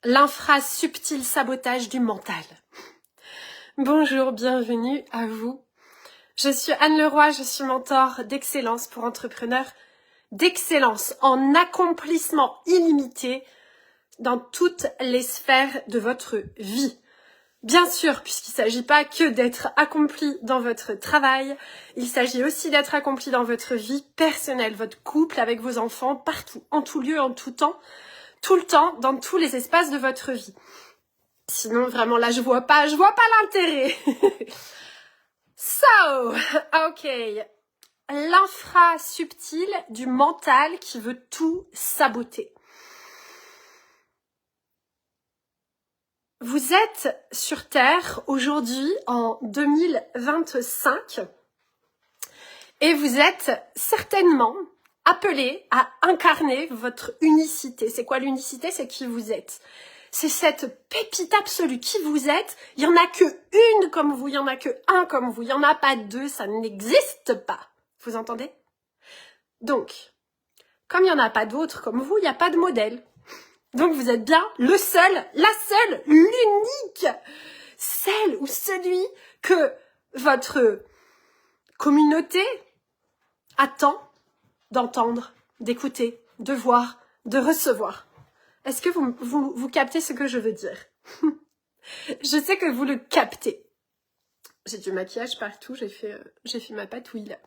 L'infrasubtil sabotage du mental. Bonjour, bienvenue à vous. Je suis Anne Leroy, je suis mentor d'excellence pour entrepreneurs, d'excellence en accomplissement illimité dans toutes les sphères de votre vie. Bien sûr, puisqu'il ne s'agit pas que d'être accompli dans votre travail, il s'agit aussi d'être accompli dans votre vie personnelle, votre couple, avec vos enfants, partout, en tout lieu, en tout temps, tout le temps, dans tous les espaces de votre vie. Sinon, vraiment, là, je vois pas l'intérêt. So, ok. L'infrasubtil du mental qui veut tout saboter. Vous êtes sur Terre aujourd'hui en 2025 et vous êtes certainement appelé à incarner votre unicité. C'est quoi l'unicité? C'est qui vous êtes. C'est cette pépite absolue qui vous êtes. Il n'y en a que une comme vous, il n'y en a que un comme vous. Il n'y en a pas deux, ça n'existe pas. Vous entendez? Donc, comme il n'y en a pas d'autres comme vous, il n'y a pas de modèle. Donc vous êtes bien le seul, la seule, l'unique, celle ou celui que votre communauté attend d'entendre, d'écouter, de voir, de recevoir. Est-ce que vous captez ce que je veux dire? Je sais que vous le captez. J'ai du maquillage partout, j'ai fait ma patouille là.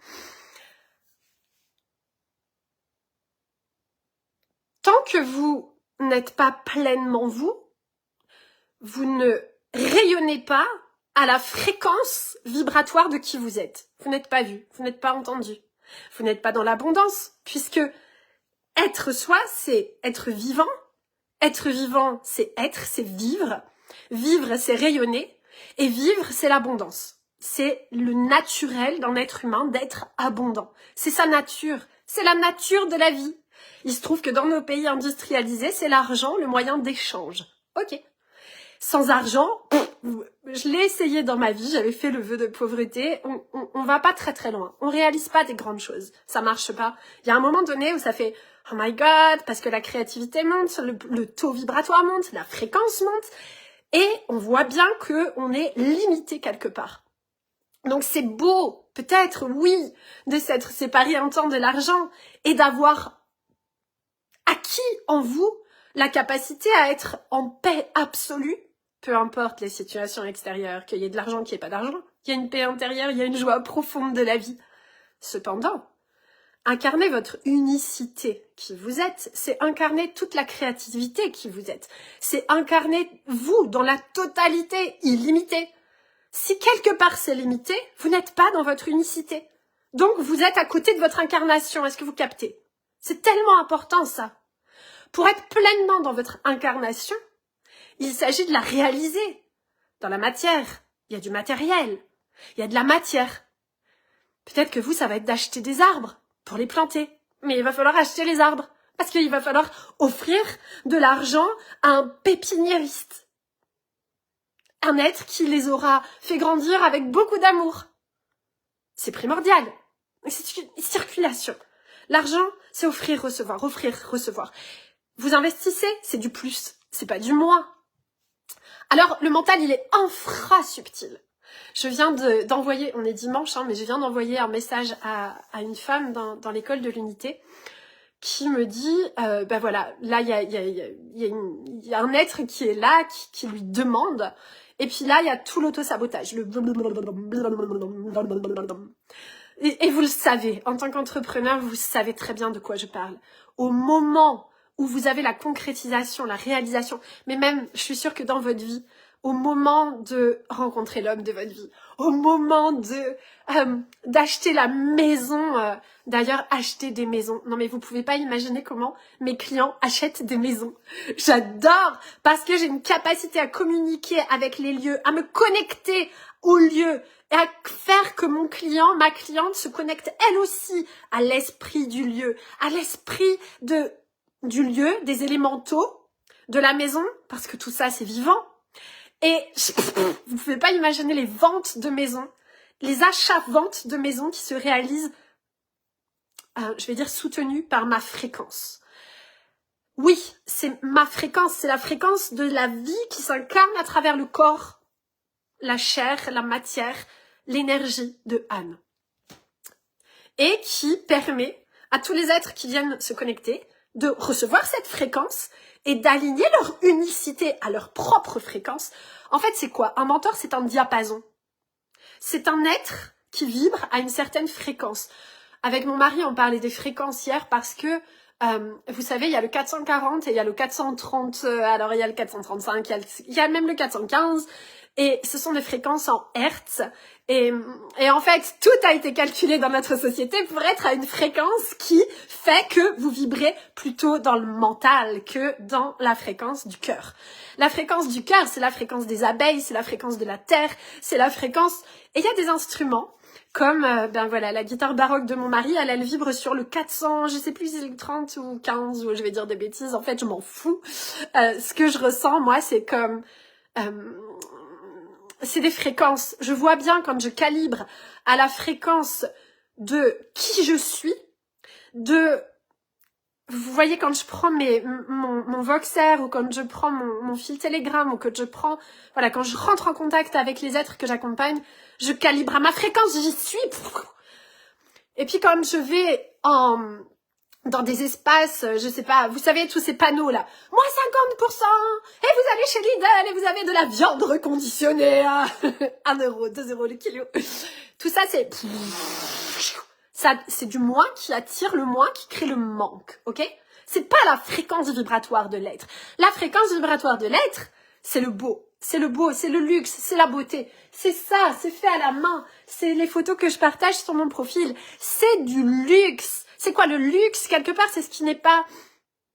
Tant que vous n'êtes pas pleinement vous, vous ne rayonnez pas à la fréquence vibratoire de qui vous êtes. Vous n'êtes pas vu, vous n'êtes pas entendu. Vous n'êtes pas dans l'abondance, puisque être soi, c'est être vivant. Être vivant, c'est être, c'est vivre. Vivre, c'est rayonner. Et vivre, c'est l'abondance. C'est le naturel d'un être humain d'être abondant. C'est sa nature. C'est la nature de la vie. Il se trouve que dans nos pays industrialisés, c'est l'argent le moyen d'échange. Ok. Sans argent, je l'ai essayé dans ma vie, j'avais fait le vœu de pauvreté, on va pas très très loin. On réalise pas des grandes choses. Ça marche pas. Il y a un moment donné où ça fait « Oh my God !» parce que la créativité monte, le taux vibratoire monte, la fréquence monte. Et on voit bien qu'on est limité quelque part. Donc c'est beau, peut-être, oui, de s'être séparé un temps de l'argent et d'avoir acquis en vous la capacité à être en paix absolue, peu importe les situations extérieures, qu'il y ait de l'argent, qu'il n'y ait pas d'argent, qu'il y ait une paix intérieure, il y a une joie profonde de la vie. Cependant, incarner votre unicité qui vous êtes, c'est incarner toute la créativité qui vous êtes. C'est incarner vous dans la totalité illimitée. Si quelque part c'est limité, vous n'êtes pas dans votre unicité. Donc vous êtes à côté de votre incarnation. Est-ce que vous captez? C'est tellement important ça. Pour être pleinement dans votre incarnation, il s'agit de la réaliser. Dans la matière, il y a du matériel, il y a de la matière. Peut-être que vous, ça va être d'acheter des arbres pour les planter. Mais il va falloir acheter les arbres, parce qu'il va falloir offrir de l'argent à un pépiniériste. Un être qui les aura fait grandir avec beaucoup d'amour. C'est primordial. C'est une circulation. L'argent, c'est offrir, recevoir, offrir, recevoir. Vous investissez, c'est du plus, c'est pas du moins. Alors, le mental, il est infrasubtil. Je viens d'envoyer, on est dimanche, mais je viens d'envoyer un message à une femme dans l'école de l'unité qui me dit, voilà, là, il y a un être qui est là, qui lui demande, et puis là, il y a tout l'auto-sabotage, et vous le savez, en tant qu'entrepreneur, vous savez très bien de quoi je parle. Au moment où vous avez la concrétisation, la réalisation, mais même, je suis sûre que dans votre vie, au moment de rencontrer l'homme de votre vie, au moment d'acheter la maison, d'ailleurs, acheter des maisons. Non mais vous pouvez pas imaginer comment mes clients achètent des maisons. J'adore parce que j'ai une capacité à communiquer avec les lieux, à me connecter aux lieux et à faire que mon client, ma cliente se connecte elle aussi à l'esprit du lieu, à l'esprit du lieu, des élémentaux, de la maison, parce que tout ça c'est vivant. Et vous pouvez pas imaginer les ventes de maisons, les achats-ventes de maisons qui se réalisent, je vais dire soutenus par ma fréquence. Oui, c'est ma fréquence, c'est la fréquence de la vie qui s'incarne à travers le corps, la chair, la matière, l'énergie de Anne. Et qui permet à tous les êtres qui viennent se connecter de recevoir cette fréquence et d'aligner leur unicité à leur propre fréquence. En fait, c'est quoi? Un mentor, c'est un diapason. C'est un être qui vibre à une certaine fréquence. Avec mon mari, on parlait des fréquences hier parce que, vous savez, il y a le 440 et il y a le 430, alors il y a le 435, il y a même le 415, et ce sont des fréquences en hertz. Et en fait, tout a été calculé dans notre société pour être à une fréquence qui fait que vous vibrez plutôt dans le mental que dans la fréquence du cœur. La fréquence du cœur, c'est la fréquence des abeilles, c'est la fréquence de la terre, c'est la fréquence... Et il y a des instruments comme ben voilà, la guitare baroque de mon mari, elle vibre sur le 400, je sais plus si c'est le 30 ou 15, ou je vais dire des bêtises, en fait je m'en fous. Ce que je ressens, moi, c'est comme... c'est des fréquences. Je vois bien quand je calibre à la fréquence de qui je suis, de... Vous voyez, quand je prends mon Voxer, ou quand je prends mon fil Telegram, ou que je prends... Voilà, quand je rentre en contact avec les êtres que j'accompagne, je calibre à ma fréquence, j'y suis. Et puis quand je vais dans des espaces, je sais pas, vous savez, tous ces panneaux là, moins 50%, et vous allez chez Lidl, et vous avez de la viande reconditionnée à 1 euro, 2 euros le kilo. Tout ça, c'est du moins qui attire le moins, qui crée le manque, ok? C'est pas la fréquence vibratoire de l'être. La fréquence vibratoire de l'être, c'est le beau. C'est le beau, c'est le luxe, c'est la beauté. C'est ça, c'est fait à la main. C'est les photos que je partage sur mon profil. C'est du luxe. C'est quoi le luxe? Quelque part, c'est ce qui n'est pas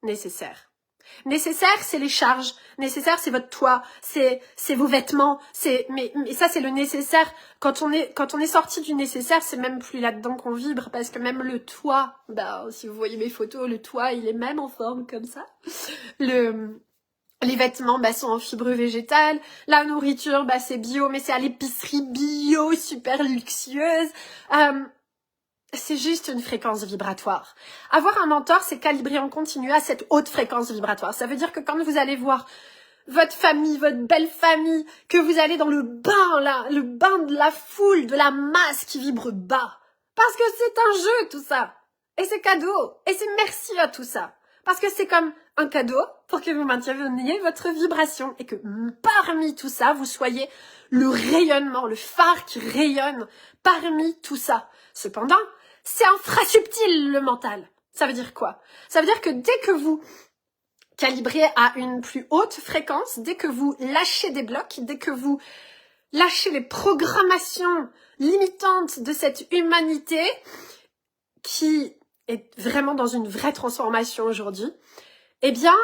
nécessaire. Nécessaire, c'est les charges. Nécessaire, c'est votre toit. C'est vos vêtements. Mais ça, c'est le nécessaire. Quand on est sorti du nécessaire, c'est même plus là-dedans qu'on vibre, parce que même le toit, bah, si vous voyez mes photos, le toit, il est même en forme comme ça. Les vêtements, bah, sont en fibre végétale. La nourriture, bah, c'est bio, mais c'est à l'épicerie bio, super luxueuse. C'est juste une fréquence vibratoire. Avoir un mentor, c'est calibrer en continu à cette haute fréquence vibratoire. Ça veut dire que quand vous allez voir votre famille, votre belle famille, que vous allez dans le bain, là, le bain de la foule, de la masse qui vibre bas. Parce que c'est un jeu, tout ça. Et c'est cadeau. Et c'est merci à tout ça. Parce que c'est comme un cadeau pour que vous mainteniez votre vibration et que parmi tout ça, vous soyez le rayonnement, le phare qui rayonne parmi tout ça. Cependant, c'est infrasubtil le mental. Ça veut dire quoi? Ça veut dire que dès que vous calibrez à une plus haute fréquence, dès que vous lâchez des blocs, dès que vous lâchez les programmations limitantes de cette humanité qui est vraiment dans une vraie transformation aujourd'hui, eh bien,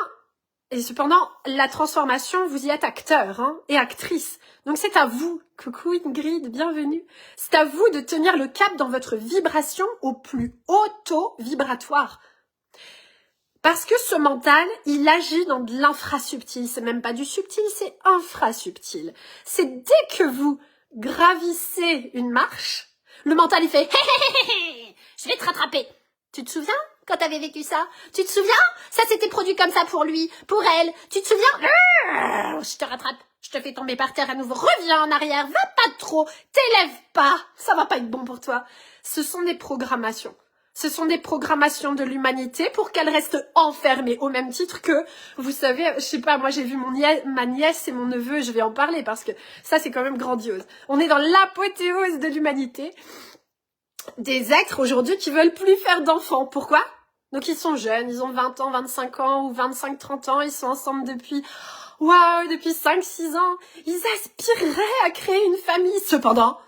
et cependant, la transformation, vous y êtes acteur et actrice. Donc c'est à vous, coucou Ingrid, bienvenue. C'est à vous de tenir le cap dans votre vibration au plus auto-vibratoire. Parce que ce mental, il agit dans de l'infrasubtil. C'est même pas du subtil, c'est infrasubtil. C'est dès que vous gravissez une marche, le mental il fait « Hé hé hé hé, je vais te rattraper ». Tu te souviens quand t'avais vécu ça? Tu te souviens? Ça s'était produit comme ça pour lui, pour elle. Tu te souviens? Je te rattrape. Je te fais tomber par terre à nouveau. Reviens en arrière. Va pas trop. T'élève pas. Ça va pas être bon pour toi. Ce sont des programmations. Ce sont des programmations de l'humanité pour qu'elle reste enfermée. Au même titre que, vous savez, je sais pas, moi j'ai vu ma nièce et mon neveu, je vais en parler parce que ça c'est quand même grandiose. On est dans l'apothéose de l'humanité. Des êtres aujourd'hui qui veulent plus faire d'enfants. Pourquoi? Donc ils sont jeunes, ils ont 20 ans, 25 ans ou 25, 30 ans, ils sont ensemble depuis 5-6 ans. Ils aspireraient à créer une famille. Cependant,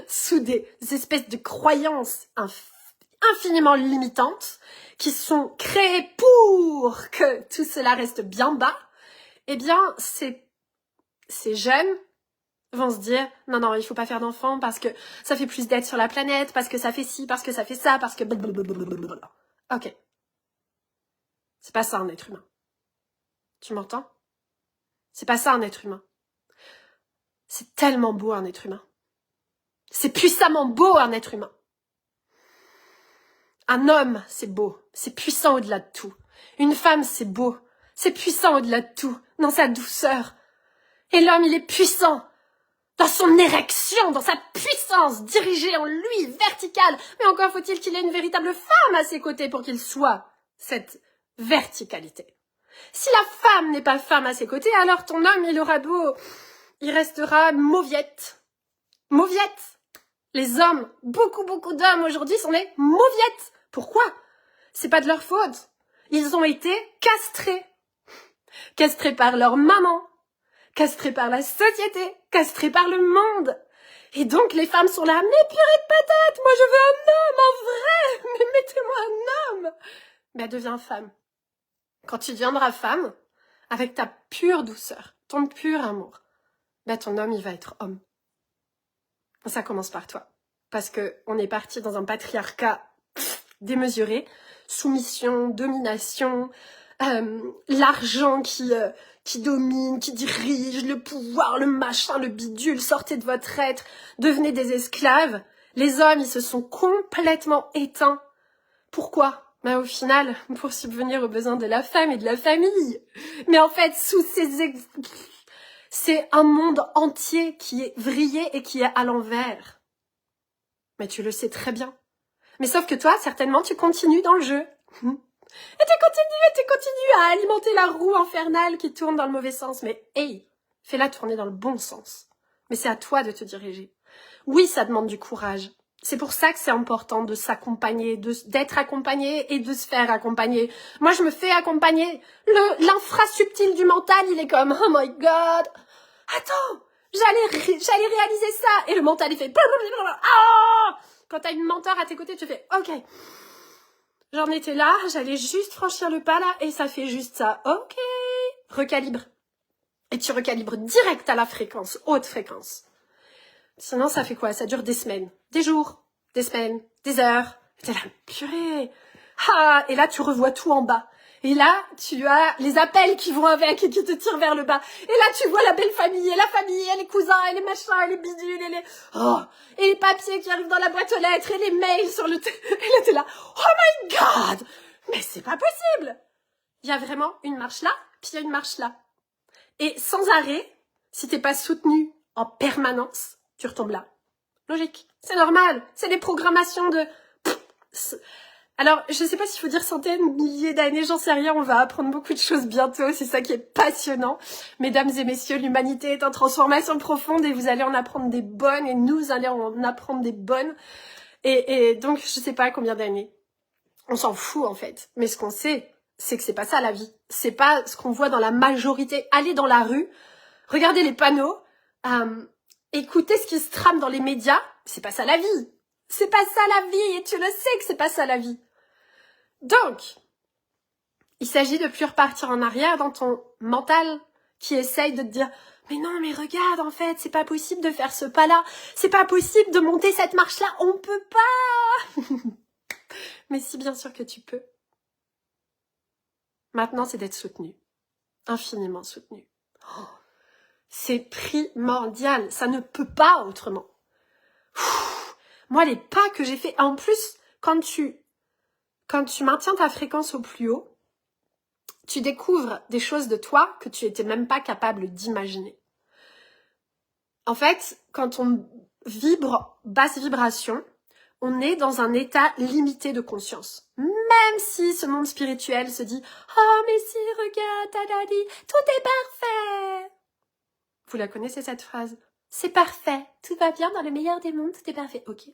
sous des espèces de croyances infiniment limitantes qui sont créées pour que tout cela reste bien bas, eh bien, ces jeunes vont se dire non, il faut pas faire d'enfants parce que ça fait plus d'êtres sur la planète, parce que ça fait ci, parce que ça fait ça, parce que blablabla. Ok. C'est pas ça un être humain. Tu m'entends? C'est pas ça un être humain. C'est tellement beau un être humain. C'est puissamment beau un être humain. Un homme, c'est beau. C'est puissant au-delà de tout. Une femme, c'est beau. C'est puissant au-delà de tout, dans sa douceur. Et l'homme, il est puissant. Dans son érection, dans sa puissance, dirigée en lui, verticale. Mais encore faut-il qu'il ait une véritable femme à ses côtés pour qu'il soit cette verticalité. Si la femme n'est pas femme à ses côtés, alors ton homme, il restera mauviette. Mauviette. Les hommes, beaucoup d'hommes aujourd'hui sont des mauviettes. Pourquoi? C'est pas de leur faute. Ils ont été castrés. Castrés par leur maman. Castrés par la société, castrés par le monde. Et donc les femmes sont là, mais purée de patates, moi je veux un homme, en vrai, mais mettez-moi un homme. Ben deviens femme. Quand tu deviendras femme, avec ta pure douceur, ton pur amour, ben ton homme il va être homme. Ça commence par toi. Parce que on est parti dans un patriarcat démesuré, soumission, domination, l'argent qui domine, qui dirige, le pouvoir, le machin, le bidule, sortez de votre être, devenez des esclaves. Les hommes, ils se sont complètement éteints. Pourquoi? Ben, au final, pour subvenir aux besoins de la femme et de la famille. Mais en fait, c'est un monde entier qui est vrillé et qui est à l'envers. Mais tu le sais très bien. Mais sauf que toi, certainement, tu continues dans le jeu. Et tu continues à alimenter la roue infernale qui tourne dans le mauvais sens. Mais hey, fais-la tourner dans le bon sens. Mais c'est à toi de te diriger. Oui, ça demande du courage. C'est pour ça que c'est important de s'accompagner, d'être accompagné et de se faire accompagner. Moi, je me fais accompagner. L'infrasubtil du mental, il est comme, oh my god, attends, j'allais réaliser ça. Et le mental, il fait, ah! Quand t'as une mentor à tes côtés, tu fais, ok. J'en étais là, j'allais juste franchir le pas là, et ça fait juste ça. Ok, recalibre. Et tu recalibres direct à la fréquence, haute fréquence. Sinon, ça fait quoi? Ça dure des semaines, des jours, des semaines, des heures. Et t'es là, purée. Ah, et là, tu revois tout en bas. Et là, tu as les appels qui vont avec et qui te tirent vers le bas. Et là, tu vois la belle famille, et les cousins, et les machins, et les bidules, et les papiers qui arrivent dans la boîte aux lettres, et les mails sur le... Et là, t'es là, oh my god! Mais c'est pas possible! Il y a vraiment une marche là, puis il y a une marche là. Et sans arrêt, si t'es pas soutenu en permanence, tu retombes là. Logique. C'est normal. C'est des programmations de... Alors, je sais pas s'il faut dire centaines, milliers d'années, j'en sais rien, on va apprendre beaucoup de choses bientôt, c'est ça qui est passionnant. Mesdames et messieurs, l'humanité est en transformation profonde et vous allez en apprendre des bonnes et nous allons en apprendre des bonnes. Et donc, je sais pas combien d'années. On s'en fout en fait. Mais ce qu'on sait, c'est que c'est pas ça la vie. C'est pas ce qu'on voit dans la majorité. Allez dans la rue, regardez les panneaux, écoutez ce qui se trame dans les médias, c'est pas ça la vie. C'est pas ça la vie et tu le sais que c'est pas ça la vie. Donc, il s'agit de plus repartir en arrière dans ton mental qui essaye de te dire « Mais non, mais regarde, en fait, c'est pas possible de faire ce pas-là. C'est pas possible de monter cette marche-là. On peut pas !» Mais si, bien sûr que tu peux. Maintenant, c'est d'être soutenu. Infiniment soutenu. Oh, c'est primordial. Ça ne peut pas autrement. Moi, les pas que j'ai fait... En plus, quand tu maintiens ta fréquence au plus haut, tu découvres des choses de toi que tu n'étais même pas capable d'imaginer. En fait, quand on vibre basse vibration, on est dans un état limité de conscience. Même si ce monde spirituel se dit « Oh, mais si, regarde, Talali, tout est parfait !» Vous la connaissez cette phrase? C'est parfait, tout va bien dans le meilleur des mondes, tout est parfait. Ok.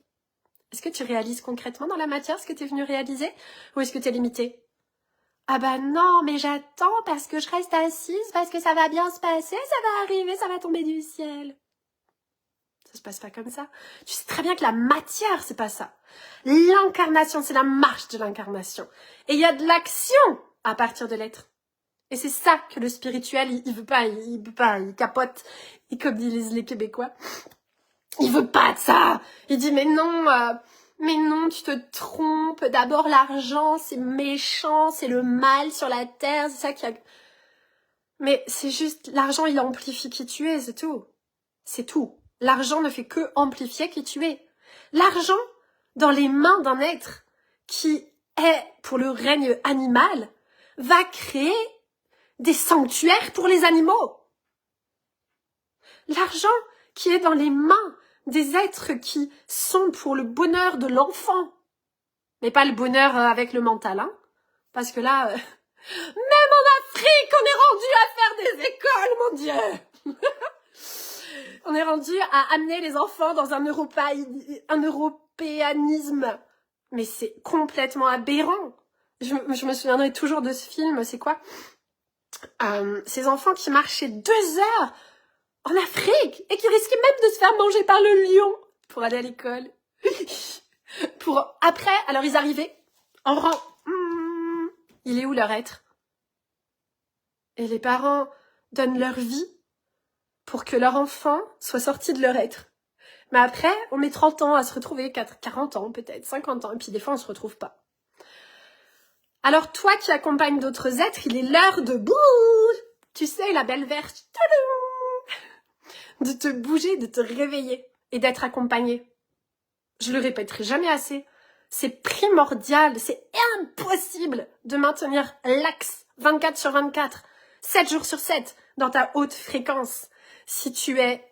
Est-ce que tu réalises concrètement dans la matière ce que tu es venu réaliser? Ou est-ce que tu es limité? Ah bah non, mais j'attends parce que je reste assise, parce que ça va bien se passer, ça va arriver, ça va tomber du ciel. Ça se passe pas comme ça. Tu sais très bien que la matière, c'est pas ça. L'incarnation, c'est la marche de l'incarnation. Et il y a de l'action à partir de l'être. Et c'est ça que le spirituel, il veut pas, il capote. Et comme disent les Québécois, il veut pas de ça. Il dit, mais non, tu te trompes. D'abord, l'argent, c'est méchant, c'est le mal sur la terre, c'est ça qui a... Mais c'est juste, l'argent, il amplifie qui tu es, c'est tout. C'est tout. L'argent ne fait que amplifier qui tu es. L'argent, dans les mains d'un être qui est pour le règne animal, va créer des sanctuaires pour les animaux. L'argent qui est dans les mains des êtres qui sont pour le bonheur de l'enfant, mais pas le bonheur avec le mental, hein, parce que là, même en Afrique, on est rendu à faire des écoles, mon Dieu. On est rendu à amener les enfants dans un européanisme, mais c'est complètement aberrant. Je me souviendrai toujours de ce film, c'est quoi ces enfants qui marchaient 2 heures en Afrique et qui risquaient même de se faire manger par le lion pour aller à l'école. Après, alors ils arrivaient en rang. Il est où leur être? Et les parents donnent leur vie pour que leur enfant soit sorti de leur être. Mais après, on met 30 ans à se retrouver, 40 ans peut-être, 50 ans, et puis des fois on se retrouve pas. Alors toi qui accompagnes d'autres êtres, il est l'heure de bouh, tu sais, la belle verge, de te bouger, de te réveiller et d'être accompagné. Je le répéterai jamais assez. C'est primordial, c'est impossible de maintenir l'axe 24/24, 7 jours sur 7 dans ta haute fréquence si tu es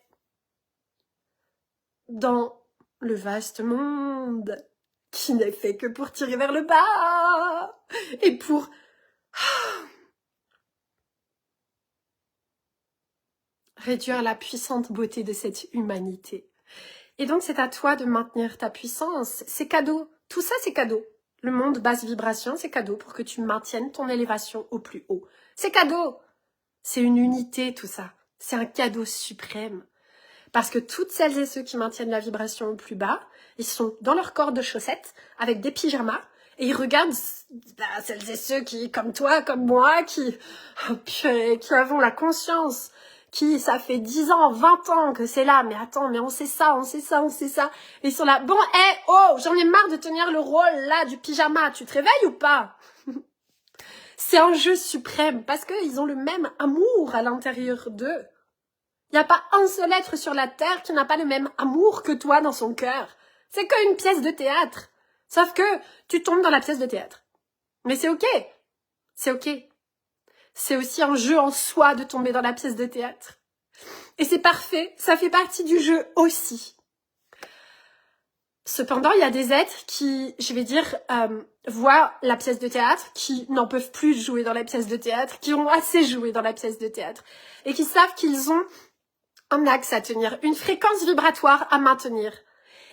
dans le vaste monde qui n'est fait que pour tirer vers le bas et pour réduire la puissante beauté de cette humanité. Et donc c'est à toi de maintenir ta puissance. C'est cadeau. Tout ça c'est cadeau. Le monde basse vibration, c'est cadeau pour que tu maintiennes ton élévation au plus haut. C'est cadeau. C'est une unité tout ça. C'est un cadeau suprême. Parce que toutes celles et ceux qui maintiennent la vibration au plus bas, ils sont dans leur corps de chaussettes, avec des pyjamas, et ils regardent celles et ceux qui, comme toi, comme moi, qui avons la conscience, qui, ça fait 10 ans, 20 ans que c'est là, mais attends, mais on sait ça. Et ils sont là, bon, j'en ai marre de tenir le rôle, là, du pyjama, tu te réveilles ou pas? C'est un jeu suprême, parce qu'ils ont le même amour à l'intérieur d'eux. Il n'y a pas un seul être sur la terre qui n'a pas le même amour que toi dans son cœur. C'est qu'une pièce de théâtre. Sauf que tu tombes dans la pièce de théâtre. Mais c'est ok. C'est ok. C'est aussi un jeu en soi de tomber dans la pièce de théâtre. Et c'est parfait. Ça fait partie du jeu aussi. Cependant, il y a des êtres qui, je vais dire, voient la pièce de théâtre, qui n'en peuvent plus jouer dans la pièce de théâtre, qui ont assez joué dans la pièce de théâtre, et qui savent qu'ils ont un axe à tenir, une fréquence vibratoire à maintenir.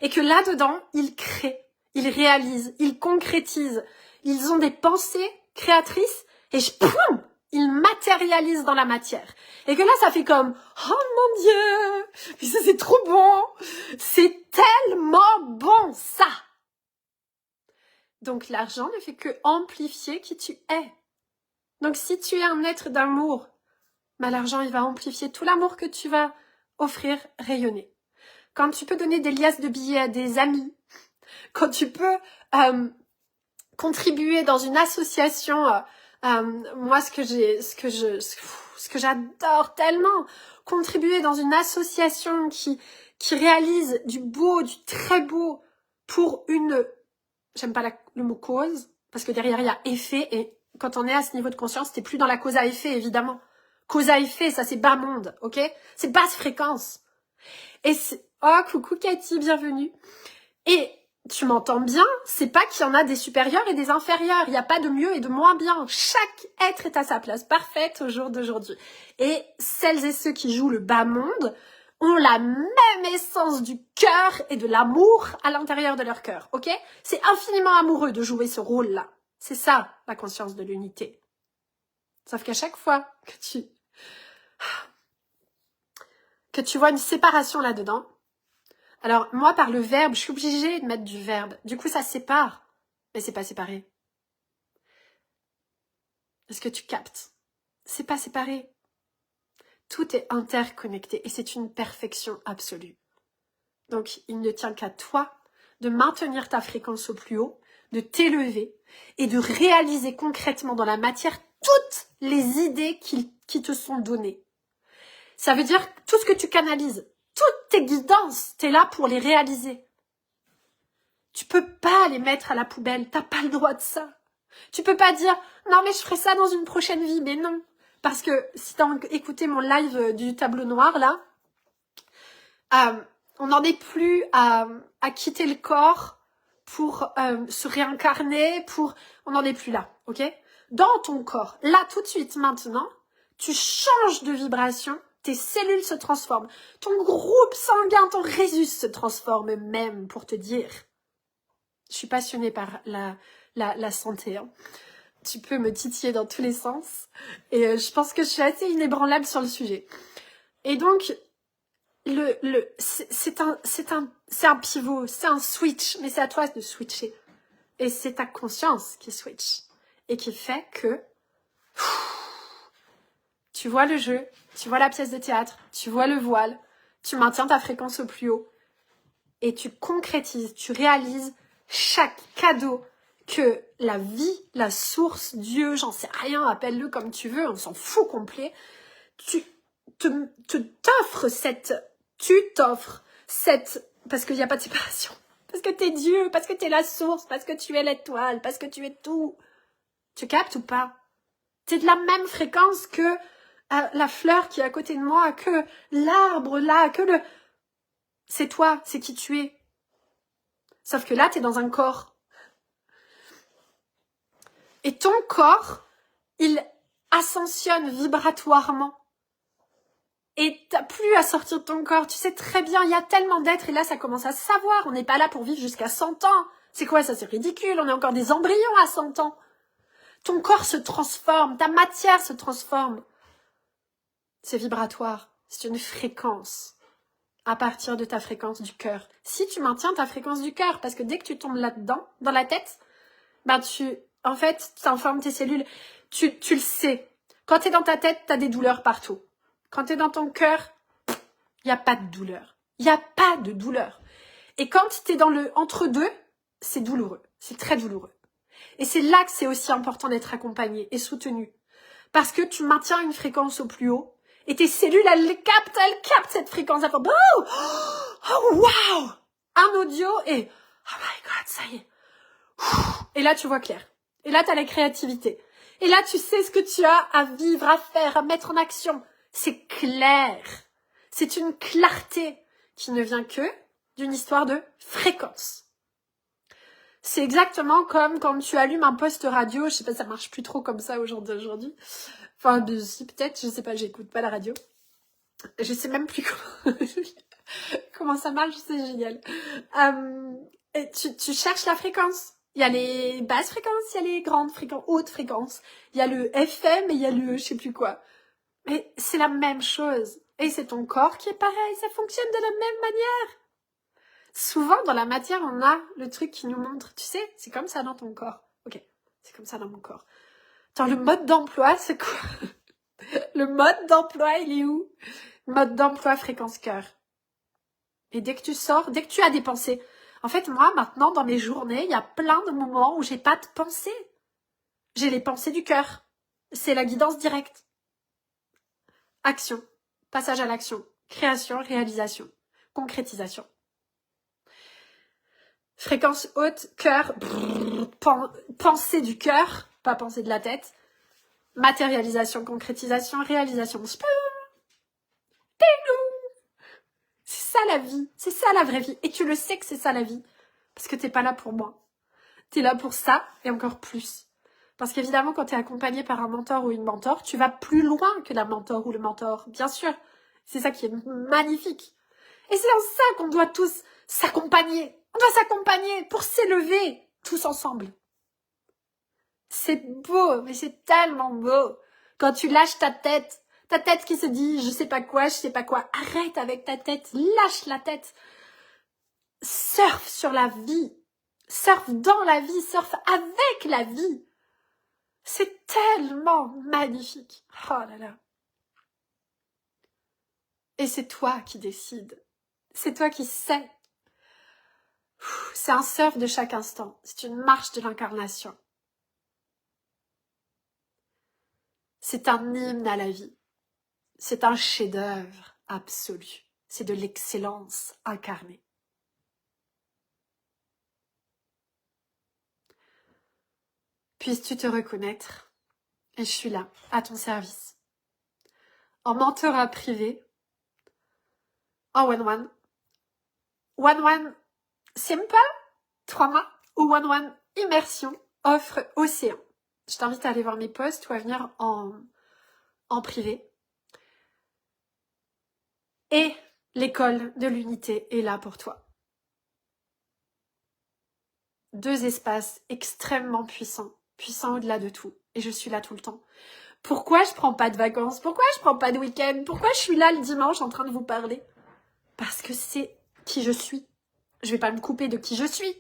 Et que là-dedans, ils créent, ils réalisent, ils concrétisent. Ils ont des pensées créatrices et poum, ils matérialisent dans la matière. Et que là, ça fait comme « Oh mon Dieu, mais ça c'est trop bon, c'est tellement bon ça !» Donc l'argent ne fait que amplifier qui tu es. Donc si tu es un être d'amour, bah, l'argent il va amplifier tout l'amour que tu vas offrir, rayonner. Quand tu peux donner des liasses de billets à des amis, quand tu peux contribuer dans une association, moi ce que j'adore tellement, contribuer dans une association qui réalise du beau, du très beau pour une, j'aime pas le mot cause, parce que derrière il y a effet, et quand on est à ce niveau de conscience, t'es plus dans la cause à effet évidemment. Cause à effet, ça c'est bas monde, ok? C'est basse fréquence. Et oh, coucou Cathy, bienvenue. Et tu m'entends bien, c'est pas qu'il y en a des supérieurs et des inférieurs. Il n'y a pas de mieux et de moins bien. Chaque être est à sa place parfaite au jour d'aujourd'hui. Et celles et ceux qui jouent le bas monde ont la même essence du cœur et de l'amour à l'intérieur de leur cœur, ok? C'est infiniment amoureux de jouer ce rôle-là. C'est ça, la conscience de l'unité. Sauf qu'à chaque fois que tu vois une séparation là-dedans, alors moi par le verbe, je suis obligée de mettre du verbe. Du coup ça sépare, mais c'est pas séparé. Est-ce que tu captes? C'est pas séparé. Tout est interconnecté et c'est une perfection absolue. Donc il ne tient qu'à toi de maintenir ta fréquence au plus haut, de t'élever et de réaliser concrètement dans la matière toutes les idées qui te sont données. Ça veut dire tout ce que tu canalises, toutes tes guidances, t'es là pour les réaliser. Tu peux pas les mettre à la poubelle, t'as pas le droit de ça. Tu peux pas dire, non mais je ferai ça dans une prochaine vie, mais non. Parce que si t'as écouté mon live du tableau noir, là, on n'en est plus à quitter le corps pour se réincarner, on n'en est plus là, ok? Dans ton corps, là, tout de suite, maintenant, tu changes de vibration, tes cellules se transforment, ton groupe sanguin, ton rhésus se transforme même, pour te dire. Je suis passionnée par la santé, hein. Tu peux me titiller dans tous les sens, et je pense que je suis assez inébranlable sur le sujet. Et donc, c'est un pivot, c'est un switch, mais c'est à toi de switcher. Et c'est ta conscience qui switch. Et qui fait que tu vois le jeu, tu vois la pièce de théâtre, tu vois le voile, tu maintiens ta fréquence au plus haut. Et tu concrétises, tu réalises chaque cadeau que la vie, la source, Dieu, j'en sais rien, appelle-le comme tu veux, on s'en fout complet. Tu t'offres parce qu'il n'y a pas de séparation, parce que t'es Dieu, parce que t'es la source, parce que tu es l'étoile, parce que tu es tout. Tu captes ou pas? T'es de la même fréquence que la fleur qui est à côté de moi, que l'arbre là, que le... C'est toi, c'est qui tu es. Sauf que là, t'es dans un corps. Et ton corps, il ascensionne vibratoirement. Et t'as plus à sortir de ton corps. Tu sais très bien, il y a tellement d'êtres, et là, ça commence à se savoir. On n'est pas là pour vivre jusqu'à 100 ans. C'est quoi ça? C'est ridicule. On est encore des embryons à 100 ans. Ton corps se transforme, ta matière se transforme. C'est vibratoire. C'est une fréquence. À partir de ta fréquence du cœur. Si tu maintiens ta fréquence du cœur, parce que dès que tu tombes là-dedans, dans la tête, ben tu informes tes cellules. Tu le sais. Quand t'es dans ta tête, t'as des douleurs partout. Quand t'es dans ton cœur, il n'y a pas de douleur. Il n'y a pas de douleur. Et quand t'es dans le entre-deux, c'est douloureux. C'est très douloureux. Et c'est là que c'est aussi important d'être accompagné et soutenu. Parce que tu maintiens une fréquence au plus haut. Et tes cellules, elles captent cette fréquence. Elles font, oh, wow! Un audio et, oh my god, ça y est. Et là, tu vois clair. Et là, tu as la créativité. Et là, tu sais ce que tu as à vivre, à faire, à mettre en action. C'est clair. C'est une clarté qui ne vient que d'une histoire de fréquence. C'est exactement comme quand tu allumes un poste radio. Je sais pas, ça marche plus trop comme ça aujourd'hui. Enfin, si, peut-être, je sais pas, j'écoute pas la radio. Je sais même plus comment ça marche, c'est génial. Et tu cherches la fréquence. Il y a les basses fréquences, il y a les grandes fréquences, hautes fréquences. Il y a le FM et il y a le je sais plus quoi. Mais c'est la même chose. Et c'est ton corps qui est pareil, ça fonctionne de la même manière. Souvent, dans la matière, on a le truc qui nous montre, tu sais, c'est comme ça dans ton corps. Ok, c'est comme ça dans mon corps. Attends, le mode d'emploi, c'est quoi? Le mode d'emploi, il est où? Mode d'emploi fréquence cœur. Et dès que tu sors, dès que tu as des pensées. En fait, moi, maintenant, dans mes journées, il y a plein de moments où j'ai pas de pensées. J'ai les pensées du cœur. C'est la guidance directe. Action. Passage à l'action. Création, réalisation. Concrétisation. Fréquence haute, cœur, pensée du cœur, pas pensée de la tête. Matérialisation, concrétisation, réalisation. C'est ça la vie, c'est ça la vraie vie. Et tu le sais que c'est ça la vie. Parce que t'es pas là pour moi. T'es là pour ça et encore plus. Parce qu'évidemment, quand t'es accompagné par un mentor ou une mentor, tu vas plus loin que la mentor ou le mentor. Bien sûr. C'est ça qui est magnifique. Et c'est en ça qu'on doit tous s'accompagner. On doit s'accompagner pour s'élever tous ensemble. C'est beau, mais c'est tellement beau. Quand tu lâches ta tête qui se dit je sais pas quoi, arrête avec ta tête, lâche la tête. Surfe sur la vie, surfe dans la vie, surfe avec la vie. C'est tellement magnifique. Oh là là. Et c'est toi qui décides. C'est toi qui sais. C'est un surf de chaque instant. C'est une marche de l'incarnation. C'est un hymne à la vie. C'est un chef-d'œuvre absolu. C'est de l'excellence incarnée. Puisses-tu te reconnaître. Et je suis là, à ton service. En mentorat privé. En one-one. One-one simple, 3 mois. Ou one-one immersion, offre océan. Je t'invite à aller voir mes posts ou à venir en privé. Et l'école de l'unité est là pour toi. 2 espaces extrêmement puissants, puissants au-delà de tout. Et je suis là tout le temps. Pourquoi je prends pas de vacances? Pourquoi je prends pas de week-end? Pourquoi je suis là le dimanche en train de vous parler? Parce que c'est qui je suis. Je vais pas me couper de qui je suis.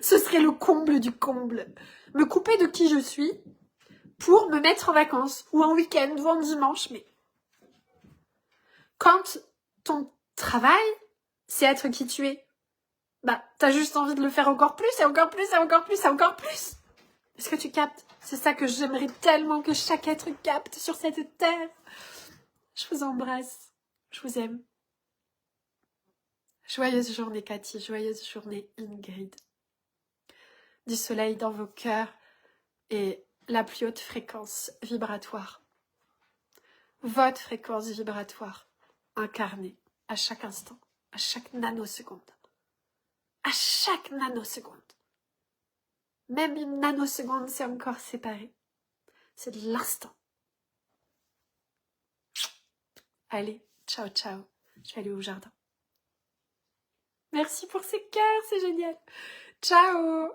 Ce serait le comble du comble. Me couper de qui je suis pour me mettre en vacances ou en week-end ou en dimanche. Mais quand ton travail, c'est être qui tu es, bah, t'as juste envie de le faire encore plus, et encore plus, et encore plus, et encore plus. Est-ce que tu captes? C'est ça que j'aimerais tellement que chaque être capte sur cette terre. Je vous embrasse. Je vous aime. Joyeuse journée Cathy, joyeuse journée Ingrid. Du soleil dans vos cœurs et la plus haute fréquence vibratoire. Votre fréquence vibratoire incarnée à chaque instant, à chaque nanoseconde. À chaque nanoseconde. Même une nanoseconde, c'est encore séparé. C'est de l'instant. Allez, ciao, ciao. Je vais aller au jardin. Merci pour ces cœurs, c'est génial. Ciao.